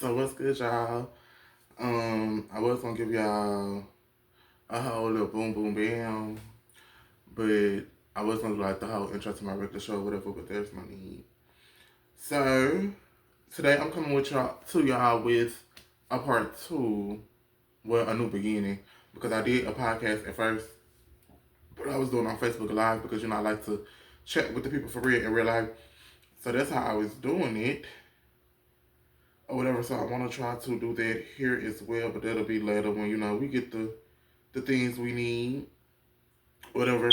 So what's good, y'all? I was gonna give y'all a whole little boom boom bam, but I was gonna do like the whole intro to my regular show or whatever, but there's no need. So today I'm coming with y'all with a part two, well, a new beginning, because I did a podcast at first, but I was doing it on Facebook Live because I like to chat with the people for real in real life. So that's how I was doing it or whatever. So I want to try to do that here as well, but that'll be later when we get the things we need, whatever.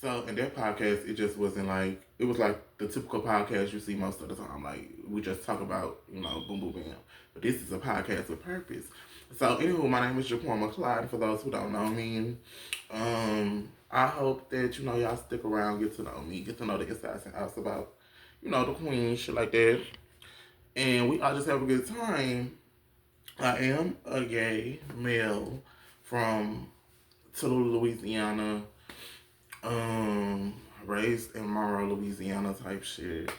So in that podcast, it just wasn't like it was like the typical podcast you see most of the time. Like we just talk about boom boom bam. But this is a podcast with purpose. So anywho, my name is Jaquan McClyde. For those who don't know me, I hope that y'all stick around, get to know me, get to know the insides and outs about the queen, shit like that, and we all just have a good time. I am a gay male from Toulouse, Louisiana, um, raised in Monroe, Louisiana type shit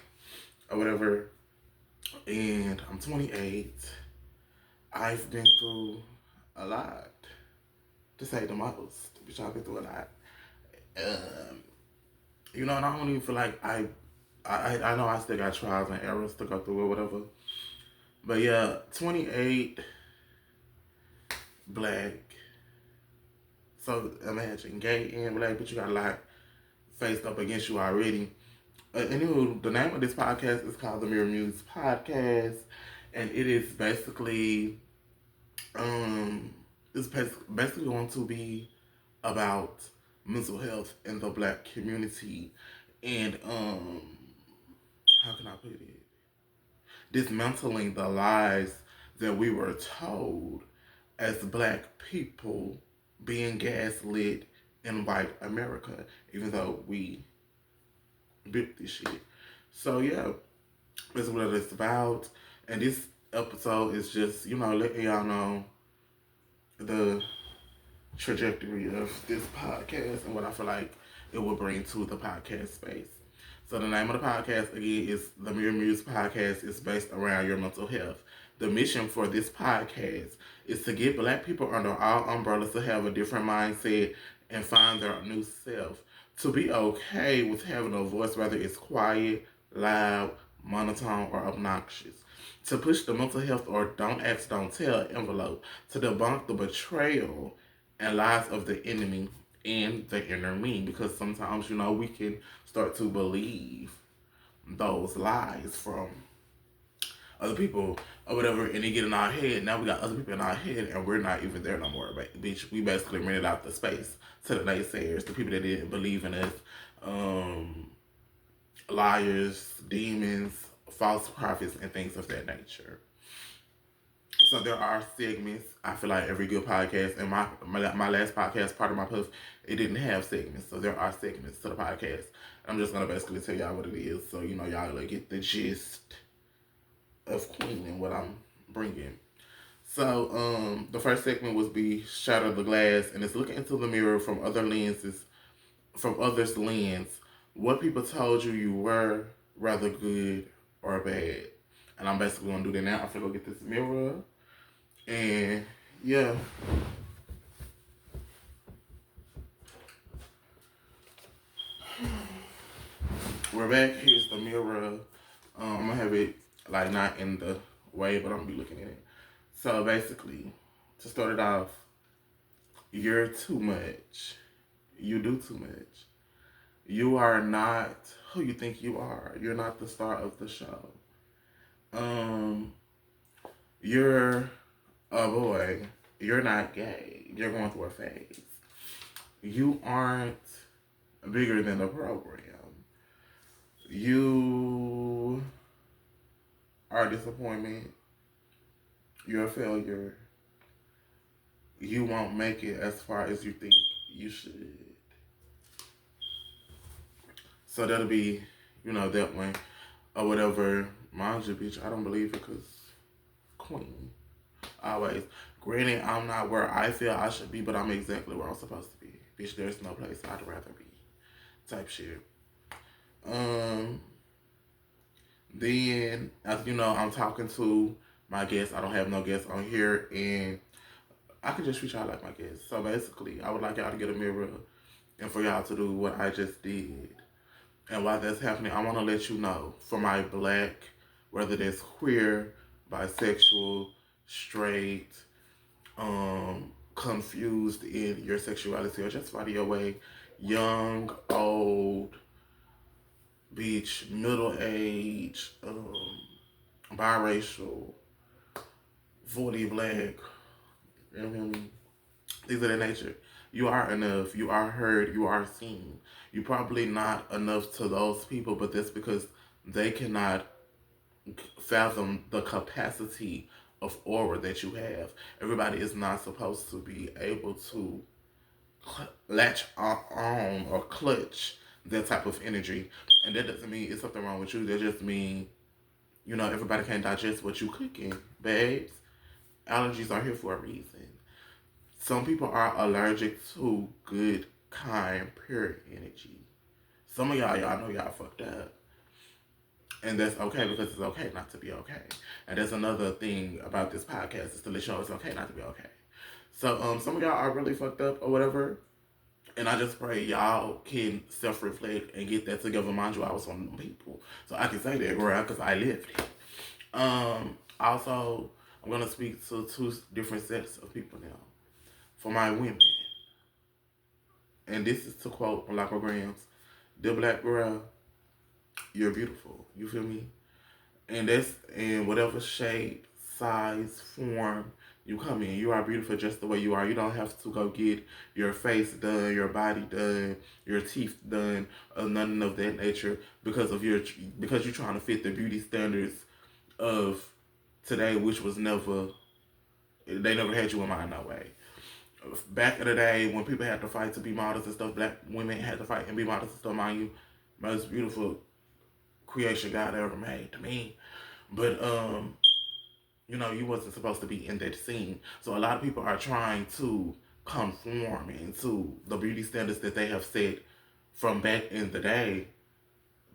or whatever. And I'm 28. I've been through a lot, to say the most. Which I've been through a lot. Um, and I don't even feel like I know I still got trials and errors to go through or whatever. But yeah, 28, black. So imagine gay and black, but you got a lot faced up against you already. Anywho, the name of this podcast is called the Muse Podcast, and it is basically, um, basically going to be about mental health in the black community, and how can I put it? Dismantling the lies that we were told as black people, being gaslit in white America, even though we built this shit. So yeah, that's what it's about. And this episode is just, letting y'all know the trajectory of this podcast and what I feel like it will bring to the podcast space. So the name of the podcast again is the Mirror Muse Podcast. Is based around your mental health. The mission for this podcast is to get black people under all umbrellas to have a different mindset and find their new self. To be okay with having a voice, whether it's quiet, loud, monotone, or obnoxious. To push the mental health or don't ask, don't tell envelope. To debunk the betrayal and lies of the enemy and the inner me. Because sometimes, we can start to believe those lies from other people or whatever, and they get in our head. Now we got other people in our head, and we're not even there no more. But bitch, we basically rented out the space to the naysayers, the people that didn't believe in us, um, liars, demons, false prophets, and things of that nature. So there are segments. I feel like every good podcast, and my last podcast, part of my post, it didn't have segments. So there are segments to the podcast. I'm just gonna basically tell y'all what it is, so y'all like get the gist of Queen and what I'm bringing. So the first segment was be shatter the glass, and it's looking into the mirror from other lenses, from others' lens. What people told you you were, rather good or bad. And I'm basically gonna do that now. I'm gonna go get this mirror. And yeah. We're back. Here's the mirror. I'm gonna have it like not in the way, but I'm gonna be looking at it. So basically, to start it off, you're too much. You do too much. You are not who you think you are. You're not the star of the show. Um, you're a boy. You're not gay. You're going through a phase. You aren't bigger than the program. You are a disappointment. You're a failure. You won't make it as far as you think you should. So that'll be, that one or whatever. Mind you, bitch, I don't believe it because queen. Always. Granted, I'm not where I feel I should be, but I'm exactly where I'm supposed to be. Bitch, there's no place I'd rather be. Type shit. Um, then, as I'm talking to my guests. I don't have no guests on here, and I can just treat y'all like my guests. So basically, I would like y'all to get a mirror and for y'all to do what I just did. And while that's happening, I want to let you know for my black, whether that's queer, bisexual, straight, confused in your sexuality or just find your way, young, old, beach, middle age, biracial, fully black, you know what I mean? Things of that nature. You are enough. You are heard. You are seen. You're probably not enough to those people, but that's because they cannot fathom the capacity of aura that you have. Everybody is not supposed to be able to latch on or clutch that type of energy. And that doesn't mean it's something wrong with you. That just means, everybody can't digest what you cooking, babes. Allergies are here for a reason. Some people are allergic to good, kind, pure energy. Some of y'all know y'all fucked up. And that's okay because it's okay not to be okay. And that's another thing about this podcast is to let you know it's okay not to be okay. So some of y'all are really fucked up or whatever. And I just pray y'all can self-reflect and get that together. Mind you, I was one of them people. So I can say that, girl, because I lived it. Also, I'm going to speak to two different sets of people now. For my women, and this is to quote Malacograms, the black girl, you're beautiful. You feel me? And that's in whatever shape, size, form you come in. You are beautiful just the way you are. You don't have to go get your face done, your body done, your teeth done, or none of that nature because you're trying to fit the beauty standards of today, which was never they never had you in mind that way. Back in the day when people had to fight to be models and stuff, black women had to fight and be models and stuff, mind you, most beautiful creation God ever made to me. But you wasn't supposed to be in that scene. So a lot of people are trying to conform into the beauty standards that they have set from back in the day.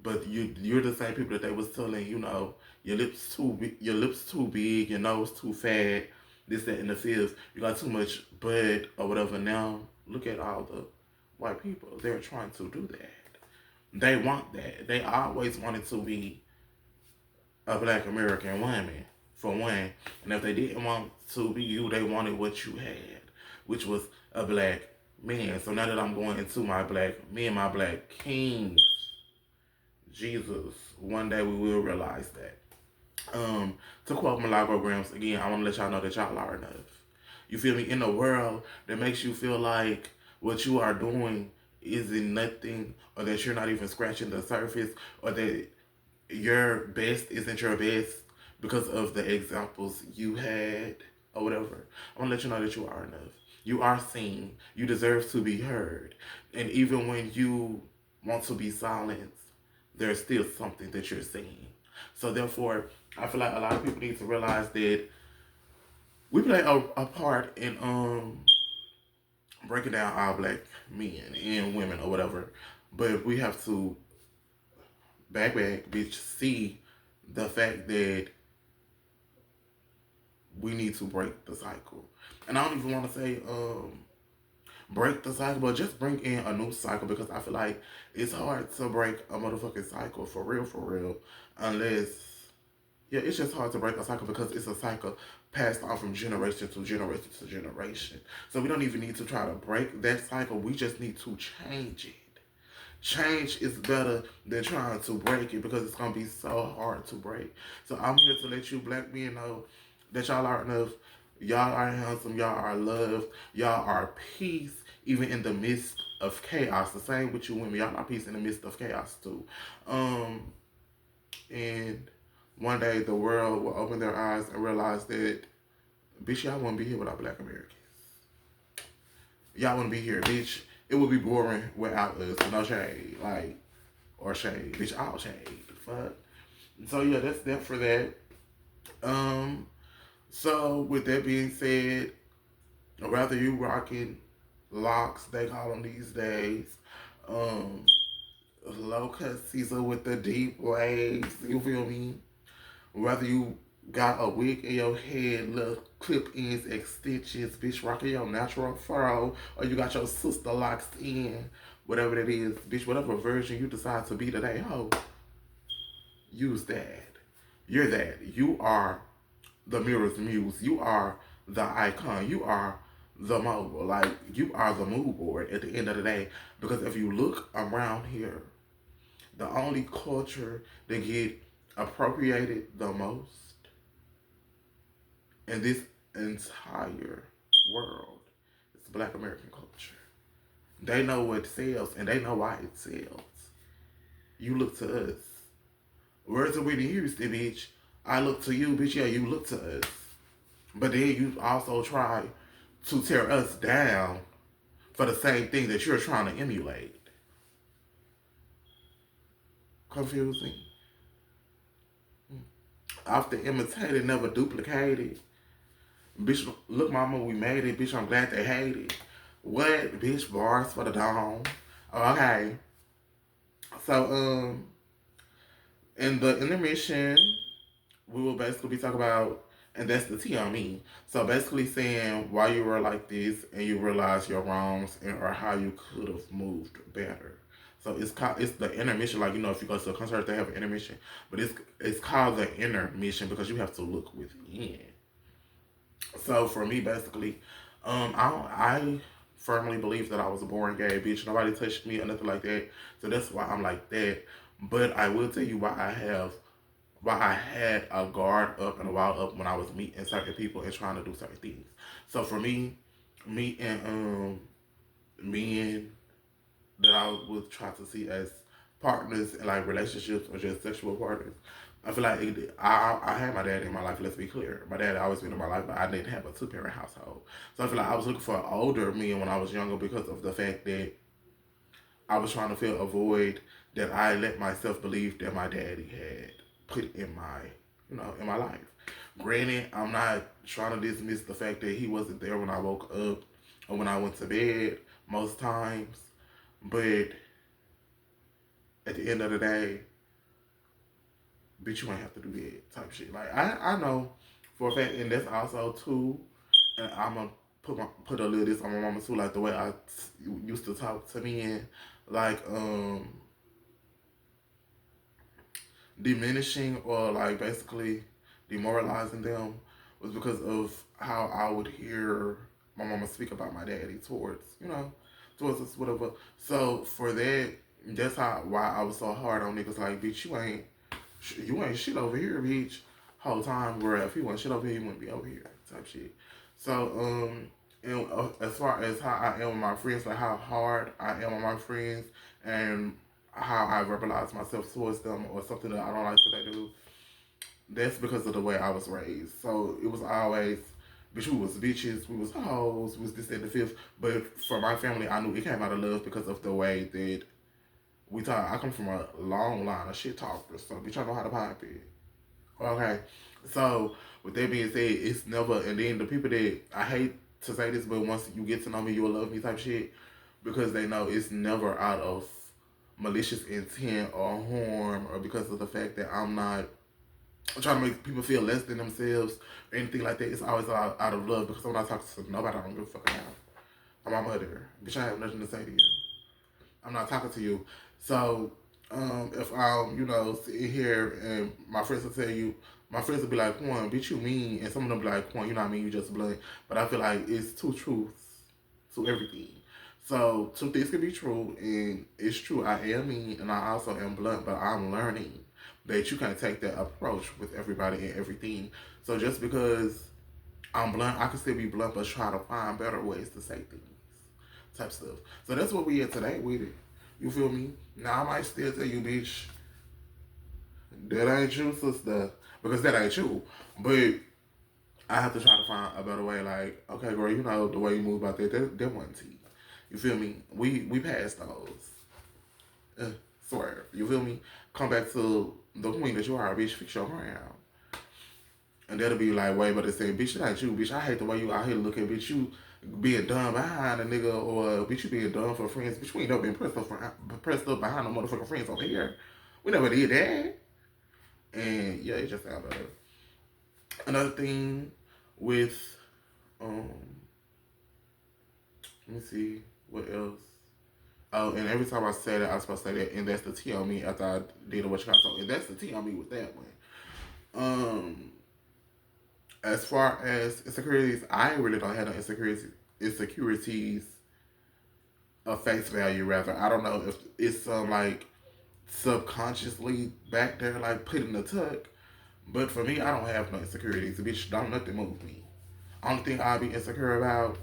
But you're the same people that they was telling, your lips too big, your nose too fat, this, that, and the fifth. You got too much butt or whatever. Now look at all the white people. They're trying to do that. They want that. They always wanted to be a black American woman, for one. And if they didn't want to be you, they wanted what you had, which was a black man. So now that I'm going into my black men, my black kings, Jesus, one day we will realize that. To quote Malacograms again, I want to let y'all know that y'all are enough. You feel me? In a world that makes you feel like what you are doing isn't nothing, or that you're not even scratching the surface, or that your best isn't your best because of the examples you had, or whatever. I want to let you know that you are enough. You are seen. You deserve to be heard. And even when you want to be silenced, there's still something that you're saying. So therefore, I feel like a lot of people need to realize that we play a part in breaking down all black men and women or whatever. But we have to back, bitch, see the fact that we need to break the cycle. And I don't even want to say break the cycle, but just bring in a new cycle, because I feel like it's hard to break a motherfucking cycle for real, unless, yeah, it's just hard to break a cycle because it's a cycle passed on from generation to generation to generation. So we don't even need to try to break that cycle. We just need to change it. Change is better than trying to break it, because it's going to be so hard to break. So I'm here to let you black men know that y'all are enough. Y'all are handsome. Y'all are loved. Y'all are peace, even in the midst of chaos. The same with you women. Y'all are peace in the midst of chaos too. And one day the world will open their eyes and realize that, bitch, y'all wouldn't be here without black Americans. Y'all wouldn't be here, bitch. It would be boring without us. No shade. Or shade. Bitch, all shade. Fuck. So yeah, that's that for that. So with that being said, rather you rocking locks, they call them these days, low cut Caesar with the deep waves, you feel me? Whether you got a wig in your head, little clip ins, extensions, bitch, rocking your natural furrow, or you got your sister locks in, whatever it is, bitch, whatever version you decide to be today, ho, use that. You're that. You are the mirror's muse. You are the icon. You are the mogul. Like, you are the mood board at the end of the day. Because if you look around here, the only culture that get appropriated the most in this entire world is Black American culture. They know what sells and they know why it sells. You look to us. Words of Whitney Houston, bitch. I look to you, bitch. Yeah, you look to us. But then you also try to tear us down for the same thing that you're trying to emulate. Confusing. Often imitated, never duplicated. Bitch, look, mama, we made it. Bitch, I'm glad they hate it. What? Bitch, bars for the dawn. Okay. So, in the intermission, we will basically be talking about, and that's the tea on me. So basically saying why you were like this and you realize your wrongs and or how you could have moved better. So it's the intermission, like if you go to a concert they have an intermission, but it's called the intermission because you have to look within. So for me, basically, I firmly believe that I was a born gay bitch. Nobody touched me or nothing like that. So that's why I'm like that. But I will tell you why I had a guard up and a wall up when I was meeting certain people and trying to do certain things. So for me, meeting men that I would try to see as partners in like relationships or just sexual partners. I feel like I had my dad in my life. Let's be clear, my dad had always been in my life, but I didn't have a two-parent household. So I feel like I was looking for older men when I was younger because of the fact that I was trying to fill a void that I let myself believe that my daddy had put in in my life. Granted, I'm not trying to dismiss the fact that he wasn't there when I woke up or when I went to bed most times, but at the end of the day, bitch, you ain't have to do that type shit. Like I know for a fact, and that's also too, and I'm gonna put a little this on my mama too, like the way I used to talk to me and like diminishing or like basically demoralizing them was because of how I would hear my mama speak about my daddy towards us, whatever. So for that, that's why I was so hard on niggas. Like, bitch, you ain't shit over here, bitch. Whole time, where if he wasn't shit over here, he wouldn't be over here, type shit. So and as far as how I am with my friends, like how hard I am with my friends, and how I verbalize myself towards them, or something that I don't like that they do, that's because of the way I was raised. So it was always, bitch, we was bitches, we was hoes, we was this, that, and the fifth. But for my family, I knew it came out of love because of the way that we talk. I come from a long line of shit talkers, so bitch, I know how to pipe it. Okay, so with that being said, it's never. And then the people that I hate to say this, but once you get to know me, you will love me type shit because they know it's never out of malicious intent or harm or because of the fact that I'm not trying to make people feel less than themselves or anything like that. It's always out of love because I'm not talking to nobody. I don't give a fuck about. I'm my mother. Bitch, I have nothing to say to you. I'm not talking to you. So, if I'm, sitting here and my friends will tell you, my friends will be like, Quan, bitch, you mean, and some of them be like, Quan, you know what I mean, you just blunt. But I feel like it's two truths to everything. So, two things can be true, and it's true, I am mean, and I also am blunt, but I'm learning that you can't take that approach with everybody and everything. So, just because I'm blunt, I can still be blunt, but try to find better ways to say things, type stuff. So, that's what we at today with it. You feel me? Now I might still tell you, bitch, that ain't you, sister, because that ain't you. But I have to try to find a better way. Like, okay, girl, the way you move about that wasn't tea. You feel me? We passed those. Swear. You feel me? Come back to the queen that you are, bitch. Fix your crown. And that'll be like way better saying, bitch, that ain't you, bitch. I hate the way you out here looking, bitch. You being dumb behind a nigga, or bitch, you being dumb for friends. Bitch, we ain't never been pressed up behind no motherfucking friends over here. We never did that. And yeah, it just sound better. Another thing with um, let me see what else. Oh, and every time I say that, I was supposed to say that, and that's the T on me after I did a what you call so, and that's the T on me with that one. As far as insecurities, I really don't have no insecurities of face value. Rather, I don't know if it's some like subconsciously back there, like put in the tuck. But for me, I don't have no insecurities. Bitch, don't nothing move me. Only thing I'll be insecure about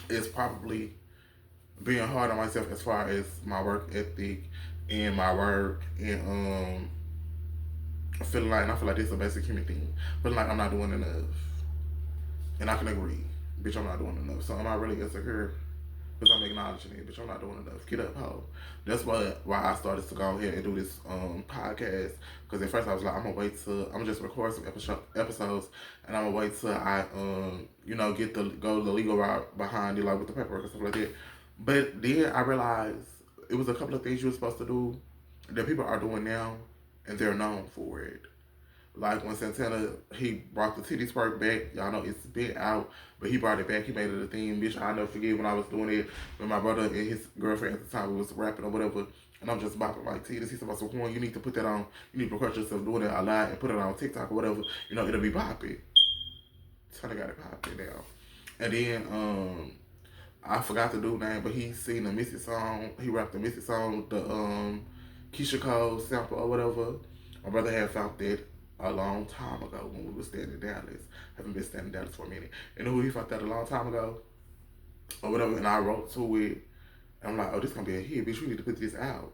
is probably being hard on myself as far as my work ethic and my work and feeling like, and I feel like this is a basic human thing, feeling like I'm not doing enough. And I can agree, bitch, I'm not doing enough. So am I really insecure? Because I'm acknowledging it, bitch, I'm not doing enough. Get up, ho. That's why I started to go ahead and do this podcast. Because at first I was like, I'm gonna just record some episodes, and I'm gonna wait till I get the go the legal route behind it, like with the paperwork and stuff like that. But then I realized it was a couple of things you were supposed to do that people are doing now, and they're known for it. Like when Santana, he brought the titty spark back. Y'all know it's been out, but he brought it back. He made it a theme. Bitch, I never forget when I was doing it with my brother and his girlfriend at the time. We was rapping or whatever. And I'm just bopping like titties. He said, so Quan, you need to put that on. You need to record yourself doing it a lot and put it on TikTok or whatever. It'll be popping. So I got it popping now. And then I forgot the dude name, but he seen the Missy song. He rapped the Missy song, the Keisha Cole sample or whatever. My brother had found that a long time ago when we were staying in Dallas. Haven't been staying in Dallas for a minute. And who he found that a long time ago or whatever. And I wrote to it. And I'm like, oh, this gonna be a hit, bitch. We need to put this out.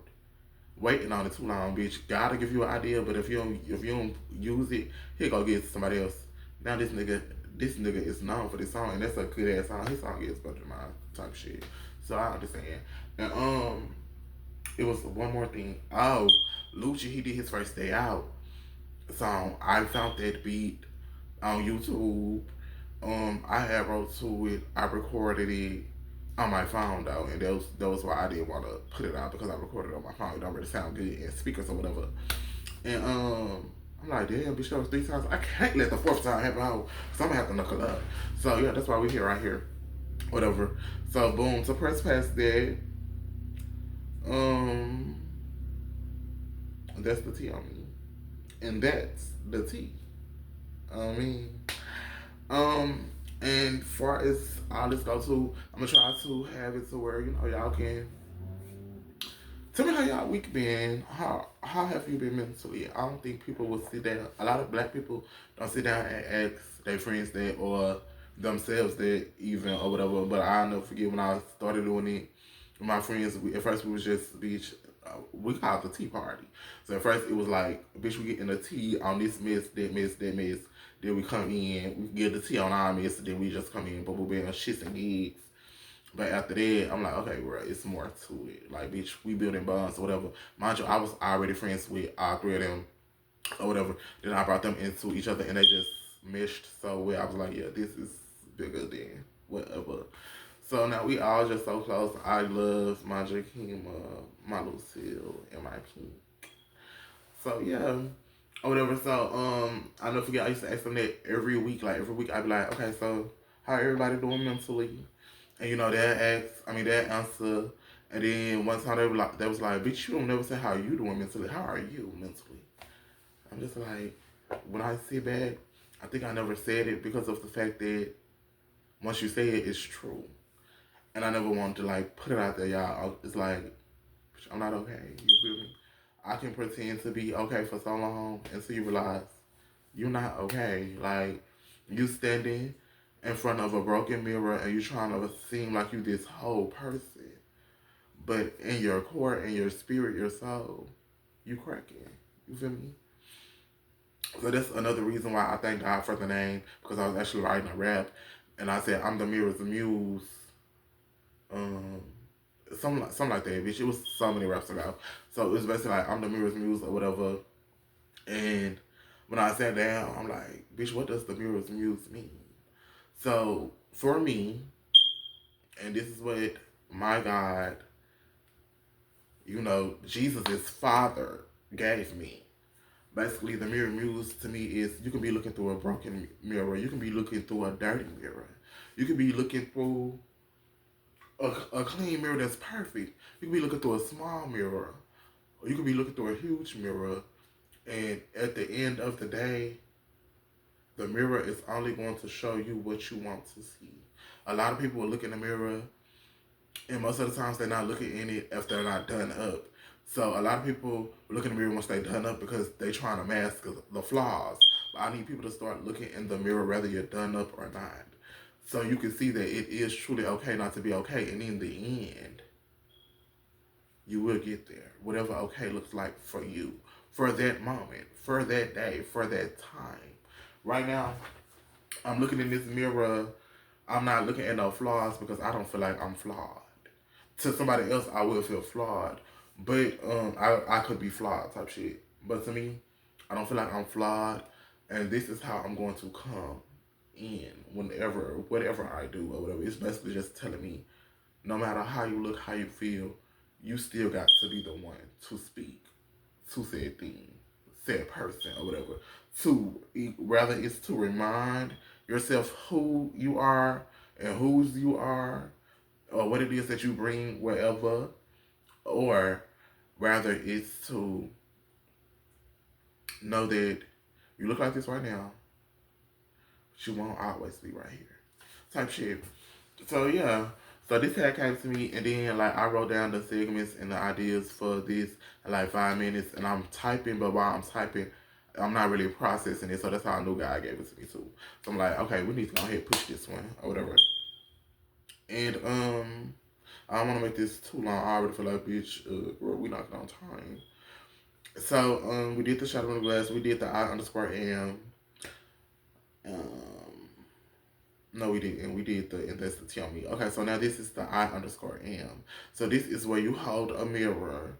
Waiting on it too long, bitch. Gotta give you an idea, but if you don't use it, he go get somebody else. Now this nigga is known for this song, and that's a good ass song. His song is better than mine, type shit. So I understand. And it was one more thing. Oh, Lucci, he did his first day out song. I found that beat on YouTube. I had wrote to it. I recorded it on my phone though, and that was why I didn't want to put it out because I recorded it on my phone. It don't really sound good in speakers or whatever. And I'm like, damn, bitch, that was 3 times. I can't let the fourth time happen. So I'm gonna have to knuckle up. So yeah, that's why we're here right here. Whatever. So boom, so press past that. Um, that's the T on me, and that's the T. I mean, um, and far as all this go to, I'm gonna try to have it to where y'all can tell me how y'all week been. How have you been mentally? I don't think people will sit down. A lot of black people don't sit down and ask their friends that or themselves that even or whatever. But I'll never forget when I started doing it with my friends. At first we was just bitch. We called it the tea party. So at first it was like bitch, we getting the tea on this mess, that mess, that mess. Then we come in, we get the tea on our mess. Then we just come in, but we're being shits and gigs. But after that, I'm like, okay, bro, it's more to it. Like, bitch, we building bonds or whatever. Mind you, I was already friends with all three of them or whatever. Then I brought them into each other and they just meshed so well. I was like, yeah, this is bigger than whatever. So now we all just so close. I love my Jakima, my Lucille, and my Pink. So yeah, or whatever. So I never forget I used to ask them that every week. Like every week I'd be like, okay, so how everybody doing mentally? And that answer. And then one time they was like, bitch, you don't never say how you doing mentally. How are you mentally? I'm just like, when I sit back, I think I never said it because of the fact that once you say it, it's true. And I never wanted to like put it out there, y'all. It's like, bitch, I'm not okay. You feel me? I can pretend to be okay for so long until you realize you're not okay. Like, you standing in front of a broken mirror and you trying to seem like you this whole person. But in your core, in your spirit, your soul, you cracking. You feel me? So that's another reason why I thank God for the name, because I was actually writing a rap and I said I'm the mirror's muse. Um something like that, bitch. It was so many raps ago. So it was basically like I'm the mirror's muse or whatever. And when I sat down, I'm like, bitch, what does the mirror's muse mean? So for me, and this is what my God, Jesus' father gave me. Basically, the mirror muse to me is you can be looking through a broken mirror, you can be looking through a dirty mirror, you can be looking through a clean mirror that's perfect, you can be looking through a small mirror, or you can be looking through a huge mirror, and at the end of the day, the mirror is only going to show you what you want to see. A lot of people will look in the mirror, and most of the times they're not looking in it if they're not done up. So a lot of people look in the mirror once they're done up because they're trying to mask the flaws. But I need people to start looking in the mirror whether you're done up or not. So you can see that it is truly okay not to be okay. And in the end, you will get there. Whatever okay looks like for you, for that moment, for that day, for that time. Right now, I'm looking in this mirror. I'm not looking at no flaws because I don't feel like I'm flawed. To somebody else, I will feel flawed, but I could be flawed type shit. But to me, I don't feel like I'm flawed, and this is how I'm going to come in whenever, whatever I do or whatever. It's basically just telling me, no matter how you look, how you feel, you still got to be the one to speak to said thing, said person or whatever. To rather it's to remind yourself who you are and whose you are, or what it is that you bring wherever, or rather it's to know that you look like this right now, but you won't always be right here. Type shit. So yeah. So this had came to me, and then like I wrote down the segments and the ideas for this in like 5 minutes, and I'm typing, but while I'm typing, I'm not really processing it. So that's how I knew God gave it to me too. So I'm like, okay, we need to go ahead and push this one or whatever. And I don't want to make this too long. I already feel like, bitch, we knocking on time. So we did the shot on the glass. We did the I underscore am. Um, no, we didn't. We did the and that's the tell me. Okay, so now this is the I underscore am. So this is where you hold a mirror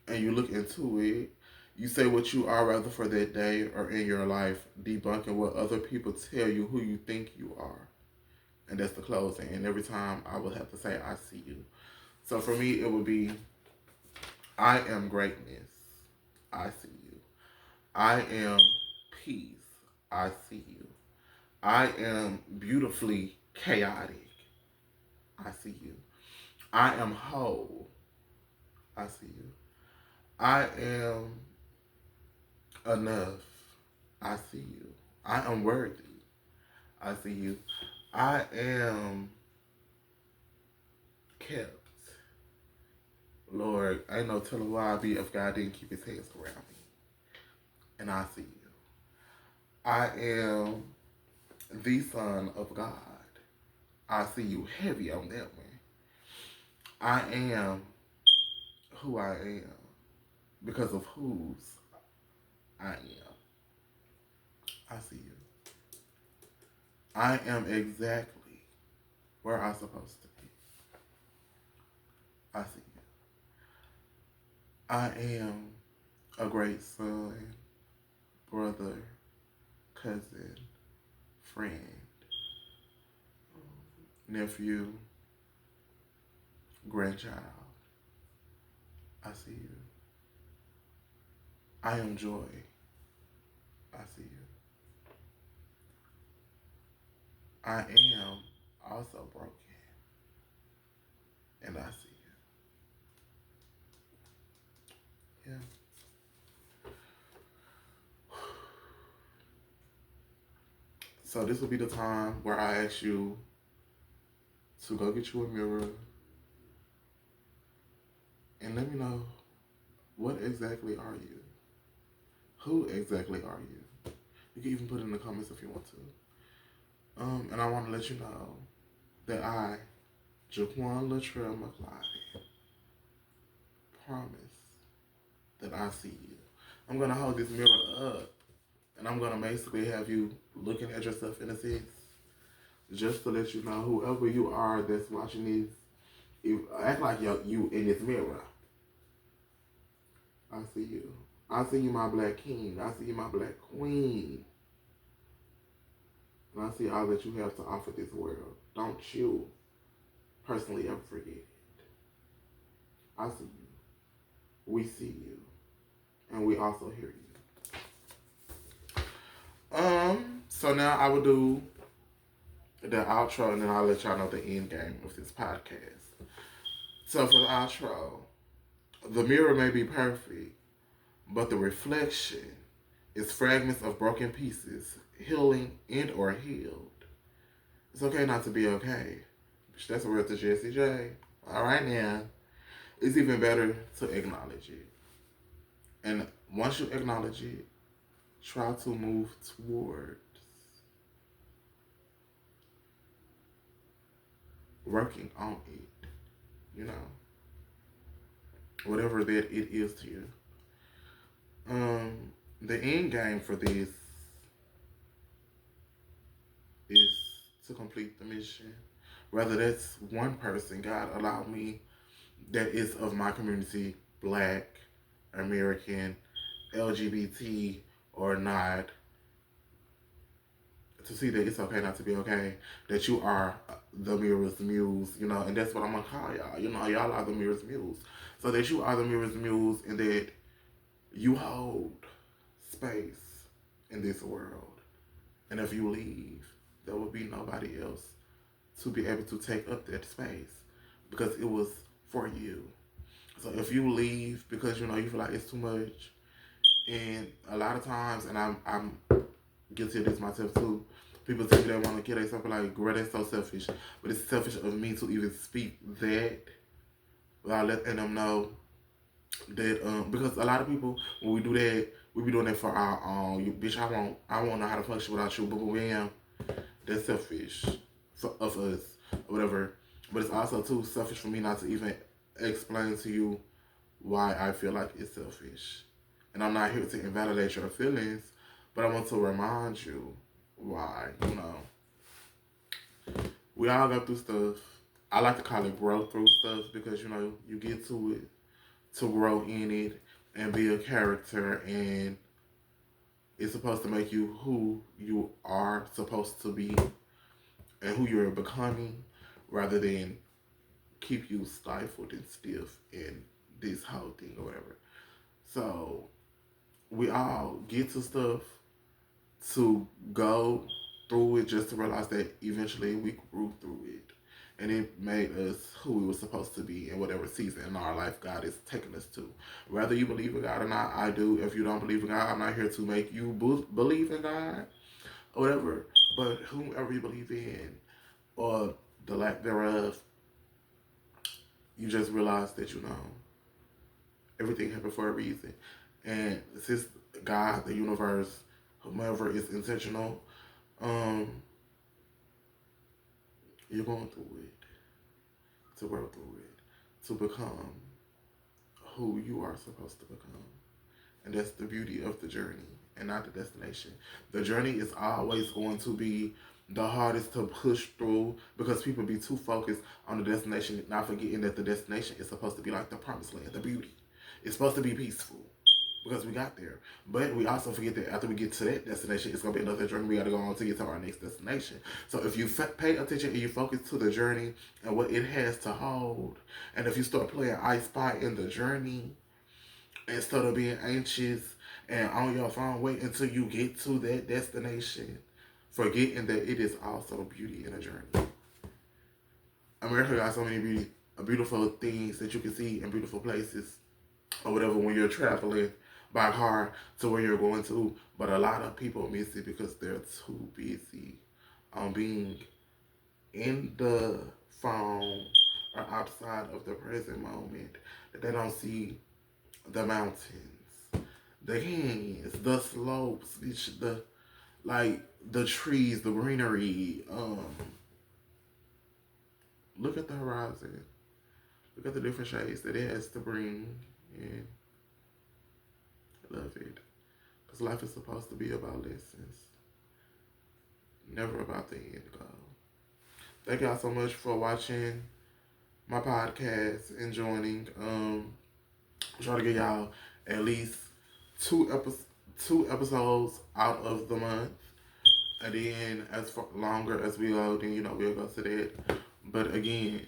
and you look into it. You say what you are rather for that day or in your life, debunking what other people tell you who you think you are. And that's the closing. And every time I would have to say, I see you. So for me, it would be, I am greatness. I see you. I am peace. I see you. I am beautifully chaotic. I see you. I am whole. I see you. I am enough. I see you. I am worthy. I see you. I am kept. Lord, ain't no telling where I'd be if God didn't keep his hands around me. And I see you. I am the Son of God. I see you heavy on that one. I am who I am because of whose I am. I see you. I am exactly where I'm supposed to be. I see you. I am a great son, brother, cousin, friend, nephew, grandchild. I see you. I am joy. I see you. I am also broken. And I see you. Yeah. So this will be the time where I ask you to go get you a mirror and let me know, what exactly are you? Who exactly are you? You can even put it in the comments if you want to. And I want to let you know that I, Jaquan Latrell McLeod, promise that I see you. I'm going to hold this mirror up and I'm going to basically have you looking at yourself in a sense, just to let you know, whoever you are that's watching this, act like you in this mirror. I see you. I see you, my black king. I see you, my black queen. And I see all that you have to offer this world. Don't you personally ever forget it. I see you. We see you. And we also hear you. So now I will do the outro, and then I'll let y'all know the end game of this podcast. So for the outro, the mirror may be perfect, but the reflection is fragments of broken pieces, healing and or healed. It's okay not to be okay. That's a word to Jesse J. All right now. It's even better to acknowledge it. And once you acknowledge it, try to move towards working on it. You know, whatever that it is to you. The end game for this is to complete the mission. Whether that's one person, God allowed me that is of my community, Black, American, LGBT, or not, to see that it's okay not to be okay, that you are the mirror's muse, you know, and that's what I'm gonna call y'all. You know, y'all are the mirror's muse. So that you are the mirror's muse and that you hold space in this world. And if you leave, there will be nobody else to be able to take up that space because it was for you. So if you leave because you know you feel like it's too much, and a lot of times, and I'm guilty of this myself too. People tell me they want to kill themselves, like, girl, that's so selfish. But it's selfish of me to even speak that without letting them know that because a lot of people when we do that, we be doing that for our own. You bitch, I won't know how to function without you. But bam, that's selfish of us or whatever. But it's also too selfish for me not to even explain to you why I feel like it's selfish. And I'm not here to invalidate your feelings, but I want to remind you why. You know, we all go through stuff. I like to call it grow through stuff because you know you get to it to grow in it and be a character, and it's supposed to make you who you are supposed to be and who you're becoming, rather than keep you stifled and stiff in this whole thing or whatever. So we all get to stuff to go through it just to realize that eventually we grew through it. And it made us who we were supposed to be in whatever season in our life God is taking us to. Whether you believe in God or not, I do. If you don't believe in God, I'm not here to make you believe in God or whatever. But whomever you believe in or the lack thereof, you just realize that, you know, everything happened for a reason. And since God, the universe, whomever is intentional, um, you're going through it, to grow through it, to become who you are supposed to become. And that's the beauty of the journey and not the destination. The journey is always going to be the hardest to push through because people be too focused on the destination, not forgetting that the destination is supposed to be like the promised land, the beauty. It's supposed to be peaceful because we got there. But we also forget that after we get to that destination, it's going to be another journey we got to go on to get to our next destination. So if you pay attention and you focus to the journey and what it has to hold, and if you start playing I Spy in the journey, instead of being anxious and on your phone, wait until you get to that destination, forgetting that it is also beauty in a journey. America got so many beautiful things that you can see in beautiful places or whatever when you're traveling by car to where you're going to, but a lot of people miss it because they're too busy on being in the phone or outside of the present moment that they don't see the mountains, the canyons, the slopes, the like the trees, the greenery. Look at the horizon. Look at the different shades that it has to bring, and love it. Because life is supposed to be about lessons, never about the end goal. Thank y'all so much for watching my podcast and joining. I'm trying to get y'all at least two episodes out of the month. And then as far longer as we go, then you know we'll go to that. But again,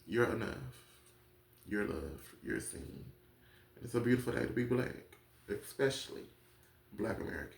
you're enough. You're loved. You're seen. It's a beautiful day to be black, especially Black American.